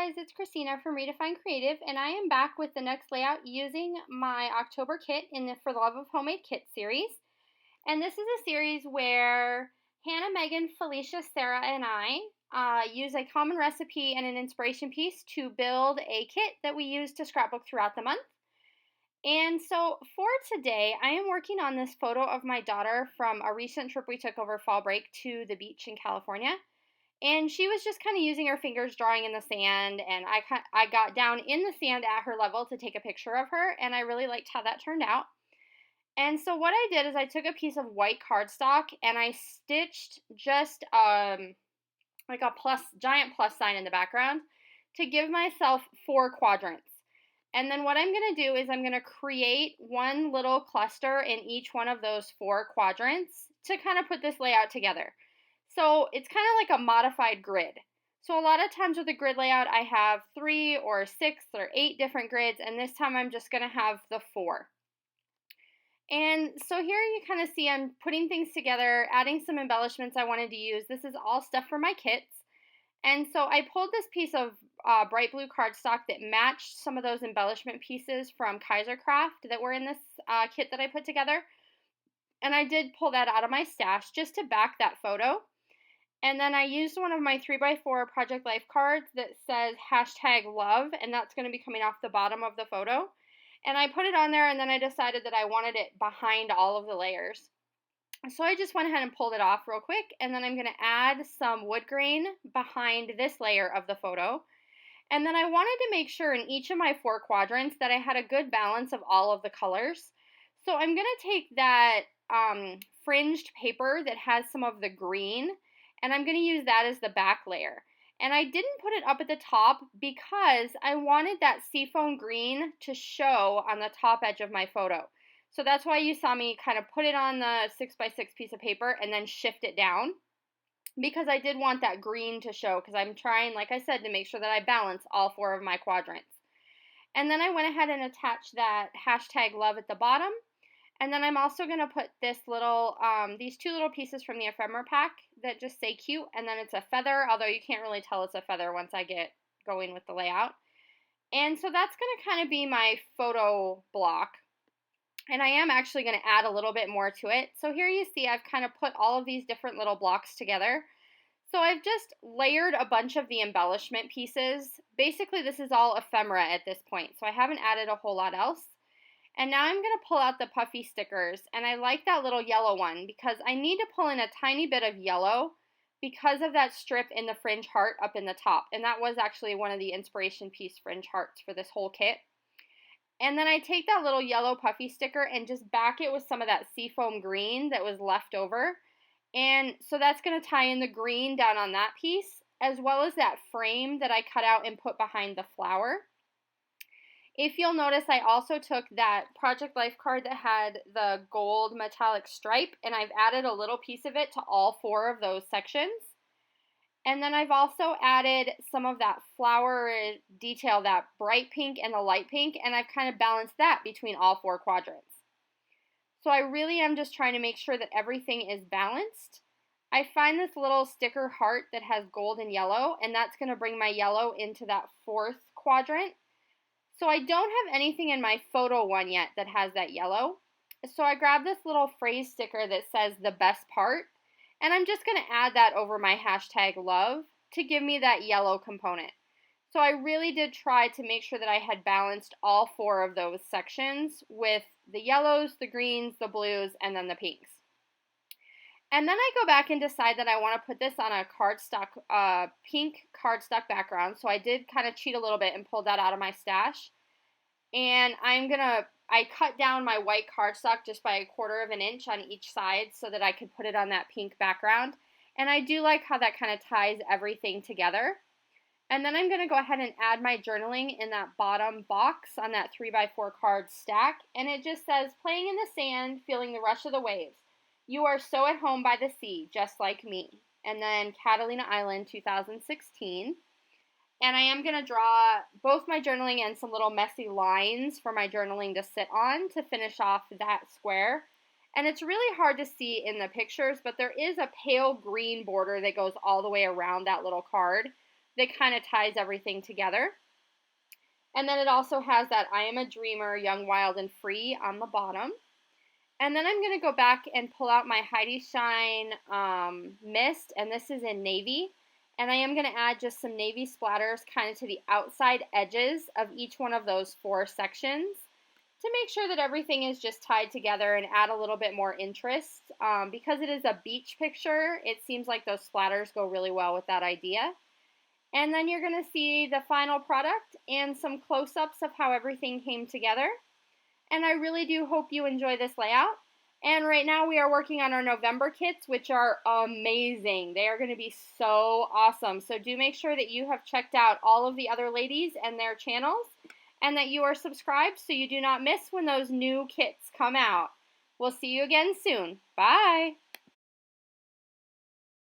guys, it's Christina from Redefine Creative, and I am back with the next layout using my October kit in the For the Love of Homemade Kit series. And this is a series where Hannah, Megan, Felicia, Sara, and I use a common recipe and an inspiration piece to build a kit that we use to scrapbook throughout the month. And so for today, I am working on this photo of my daughter from a recent trip we took over fall break to the beach in California. And she was just kind of using her fingers drawing in the sand, and I got down in the sand at her level to take a picture of her, and I really liked how that turned out. And so what I did is I took a piece of white cardstock and I stitched just like a giant plus sign in the background to give myself 4 quadrants. And then what I'm going to do is I'm going to create one little cluster in each one of those 4 quadrants to kind of put this layout together. So it's kind of like a modified grid. So a lot of times with the grid layout, I have 3 or 6 or 8 different grids, and this time I'm just going to have the 4. And so here you kind of see I'm putting things together, adding some embellishments I wanted to use. This is all stuff for my kits. And so I pulled this piece of bright blue cardstock that matched some of those embellishment pieces from Kaiser Craft that were in this kit that I put together. And I did pull that out of my stash just to back that photo. And then I used one of my 3x4 Project Life cards that says #love, and that's going to be coming off the bottom of the photo. And I put it on there, and then I decided that I wanted it behind all of the layers. So I just went ahead and pulled it off real quick, and then I'm going to add some wood grain behind this layer of the photo. And then I wanted to make sure in each of my 4 quadrants that I had a good balance of all of the colors. So I'm going to take that fringed paper that has some of the green, and I'm going to use that as the back layer. And I didn't put it up at the top because I wanted that seafoam green to show on the top edge of my photo. So that's why you saw me kind of put it on the 6x6 piece of paper and then shift it down, because I did want that green to show, because I'm trying, like I said, to make sure that I balance all 4 of my quadrants. And then I went ahead and attached that #love at the bottom. And then I'm also going to put this little, these 2 little pieces from the ephemera pack that just say cute, and then it's a feather, although you can't really tell it's a feather once I get going with the layout. And so that's going to kind of be my photo block. And I am actually going to add a little bit more to it. So here you see I've kind of put all of these different little blocks together. So I've just layered a bunch of the embellishment pieces. Basically, this is all ephemera at this point, so I haven't added a whole lot else. And now I'm going to pull out the puffy stickers, and I like that little yellow one because I need to pull in a tiny bit of yellow because of that strip in the fringe heart up in the top. And that was actually one of the inspiration piece fringe hearts for this whole kit. And then I take that little yellow puffy sticker and just back it with some of that seafoam green that was left over. And so that's going to tie in the green down on that piece, as well as that frame that I cut out and put behind the flower. If you'll notice, I also took that Project Life card that had the gold metallic stripe, and I've added a little piece of it to all 4 of those sections. And then I've also added some of that flower detail, that bright pink and the light pink, and I've kind of balanced that between all 4 quadrants. So I really am just trying to make sure that everything is balanced. I find this little sticker heart that has gold and yellow, and that's going to bring my yellow into that 4th quadrant. So I don't have anything in my photo one yet that has that yellow. So I grabbed this little phrase sticker that says the best part, and I'm just going to add that over my #love to give me that yellow component. So I really did try to make sure that I had balanced all 4 of those sections with the yellows, the greens, the blues, and then the pinks. And then I go back and decide that I want to put this on a cardstock, pink cardstock background. So I did kind of cheat a little bit and pull that out of my stash. And I cut down my white cardstock just by 1/4 of an inch on each side so that I could put it on that pink background. And I do like how that kind of ties everything together. And then I'm going to go ahead and add my journaling in that bottom box on that 3x4 card stack. And it just says, playing in the sand, feeling the rush of the waves. You are so at home by the sea, just like me. And then Catalina Island 2016. And I am going to draw both my journaling and some little messy lines for my journaling to sit on to finish off that square. And it's really hard to see in the pictures, but there is a pale green border that goes all the way around that little card, that kind of ties everything together. And then it also has that I am a dreamer, young, wild, and free on the bottom. And then I'm going to go back and pull out my Heidi Shine mist, and this is in navy. And I am going to add just some navy splatters kind of to the outside edges of each one of those 4 sections to make sure that everything is just tied together and add a little bit more interest. Because it is a beach picture, it seems like those splatters go really well with that idea. And then you're going to see the final product and some close-ups of how everything came together. And I really do hope you enjoy this layout. And right now we are working on our November kits, which are amazing. They are going to be so awesome. So do make sure that you have checked out all of the other ladies and their channels, and that you are subscribed so you do not miss when those new kits come out. We'll see you again soon. Bye!